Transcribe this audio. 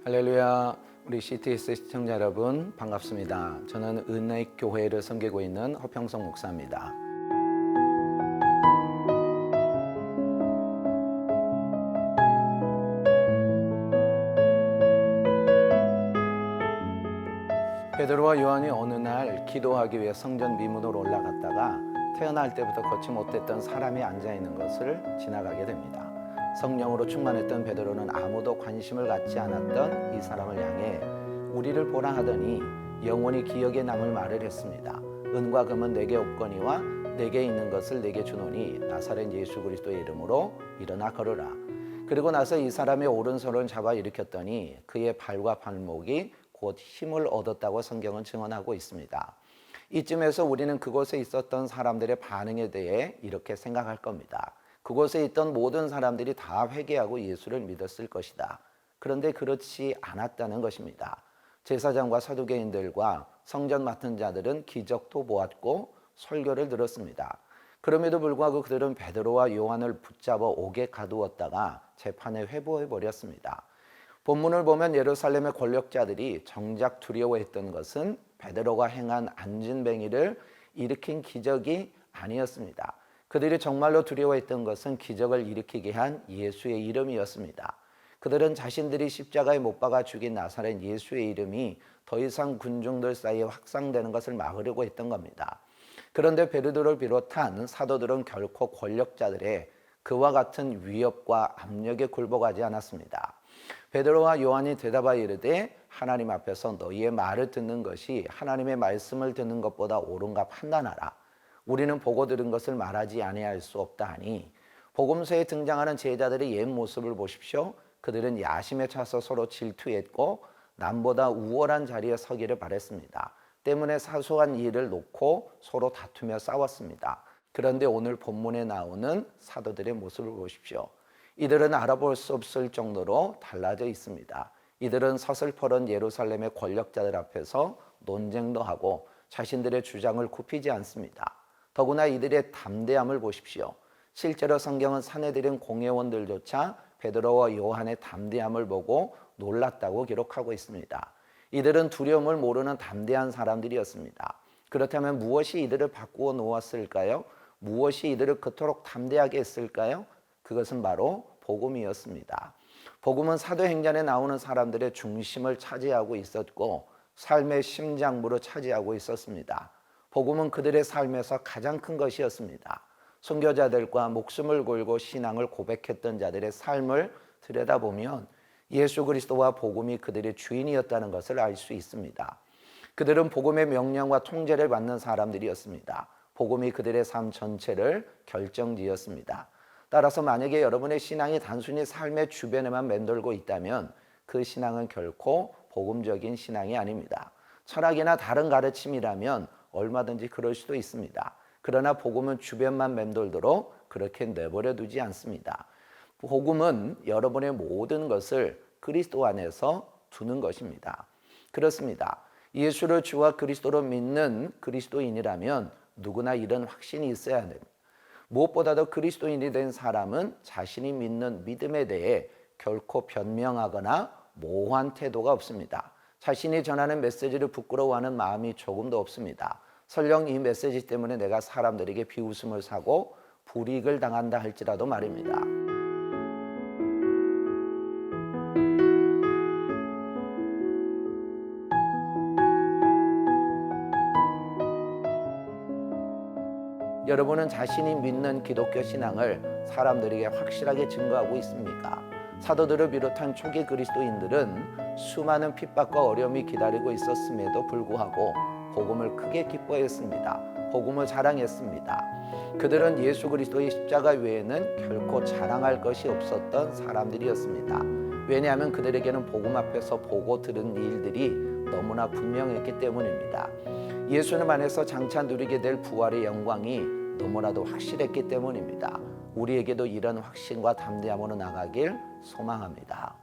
할렐루야. 우리 CTS 시청자 여러분 반갑습니다. 저는 은혜교회를 섬기고 있는 허평성 목사입니다. 베드로와 요한이 어느 날 기도하기 위해 성전 미문으로 올라갔다가 태어날 때부터 걷지 못했던 사람이 앉아있는 것을 지나가게 됩니다. 성령으로 충만했던 베드로는 아무도 관심을 갖지 않았던 이 사람을 향해 우리를 보라 하더니 영원히 기억에 남을 말을 했습니다. 은과 금은 내게 없거니와 내게 있는 것을 내게 주노니 나사렛 예수 그리스도의 이름으로 일어나 걸으라. 그리고 나서 이 사람의 오른손을 잡아 일으켰더니 그의 발과 발목이 곧 힘을 얻었다고 성경은 증언하고 있습니다. 이쯤에서 우리는 그곳에 있었던 사람들의 반응에 대해 이렇게 생각할 겁니다. 그곳에 있던 모든 사람들이 다 회개하고 예수를 믿었을 것이다. 그런데 그렇지 않았다는 것입니다. 제사장과 사두개인들과 성전 맡은 자들은 기적도 보았고 설교를 들었습니다. 그럼에도 불구하고 그들은 베드로와 요한을 붙잡아 옥에 가두었다가 재판에 회부해 버렸습니다. 본문을 보면 예루살렘의 권력자들이 정작 두려워했던 것은 베드로가 행한 안진뱅이를 일으킨 기적이 아니었습니다. 그들이 정말로 두려워했던 것은 기적을 일으키게 한 예수의 이름이었습니다. 그들은 자신들이 십자가에 못 박아 죽인 나사렛 예수의 이름이 더 이상 군중들 사이에 확산되는 것을 막으려고 했던 겁니다. 그런데 베드로를 비롯한 사도들은 결코 권력자들의 그와 같은 위협과 압력에 굴복하지 않았습니다. 베드로와 요한이 대답하여 이르되 하나님 앞에서 너희의 말을 듣는 것이 하나님의 말씀을 듣는 것보다 옳은가 판단하라. 우리는 보고 들은 것을 말하지 아니할 수 없다 하니 복음서에 등장하는 제자들의 옛 모습을 보십시오. 그들은 야심에 차서 서로 질투했고 남보다 우월한 자리에 서기를 바랬습니다. 때문에 사소한 일을 놓고 서로 다투며 싸웠습니다. 그런데 오늘 본문에 나오는 사도들의 모습을 보십시오. 이들은 알아볼 수 없을 정도로 달라져 있습니다. 이들은 서슬퍼런 예루살렘의 권력자들 앞에서 논쟁도 하고 자신들의 주장을 굽히지 않습니다. 더구나 이들의 담대함을 보십시오. 실제로 성경은 산헤드린 공회원들조차 베드로와 요한의 담대함을 보고 놀랐다고 기록하고 있습니다. 이들은 두려움을 모르는 담대한 사람들이었습니다. 그렇다면 무엇이 이들을 바꾸어 놓았을까요? 무엇이 이들을 그토록 담대하게 했을까요? 그것은 바로 복음이었습니다. 복음은 사도행전에 나오는 사람들의 중심을 차지하고 있었고 삶의 심장부로 차지하고 있었습니다. 복음은 그들의 삶에서 가장 큰 것이었습니다. 선교자들과 목숨을 걸고 신앙을 고백했던 자들의 삶을 들여다보면 예수 그리스도와 복음이 그들의 주인이었다는 것을 알 수 있습니다. 그들은 복음의 명령과 통제를 받는 사람들이었습니다. 복음이 그들의 삶 전체를 결정지었습니다. 따라서 만약에 여러분의 신앙이 단순히 삶의 주변에만 맴돌고 있다면 그 신앙은 결코 복음적인 신앙이 아닙니다. 철학이나 다른 가르침이라면 얼마든지 그럴 수도 있습니다. 그러나 복음은 주변만 맴돌도록 그렇게 내버려 두지 않습니다. 복음은 여러분의 모든 것을 그리스도 안에서 두는 것입니다. 그렇습니다. 예수를 주와 그리스도로 믿는 그리스도인이라면 누구나 이런 확신이 있어야 됩니다. 무엇보다도 그리스도인이 된 사람은 자신이 믿는 믿음에 대해 결코 변명하거나 모호한 태도가 없습니다. 자신이 전하는 메시지를 부끄러워하는 마음이 조금도 없습니다. 설령 이 메시지 때문에 내가 사람들에게 비웃음을 사고 불이익을 당한다 할지라도 말입니다. 여러분은 자신이 믿는 기독교 신앙을 사람들에게 확실하게 증거하고 있습니까? 사도들을 비롯한 초기 그리스도인들은 수많은 핍박과 어려움이 기다리고 있었음에도 불구하고 복음을 크게 기뻐했습니다. 복음을 자랑했습니다. 그들은 예수 그리스도의 십자가 외에는 결코 자랑할 것이 없었던 사람들이었습니다. 왜냐하면 그들에게는 복음 앞에서 보고 들은 일들이 너무나 분명했기 때문입니다. 예수님 안에서 장차 누리게 될 부활의 영광이 너무나도 확실했기 때문입니다. 우리에게도 이런 확신과 담대함으로 나가길 소망합니다.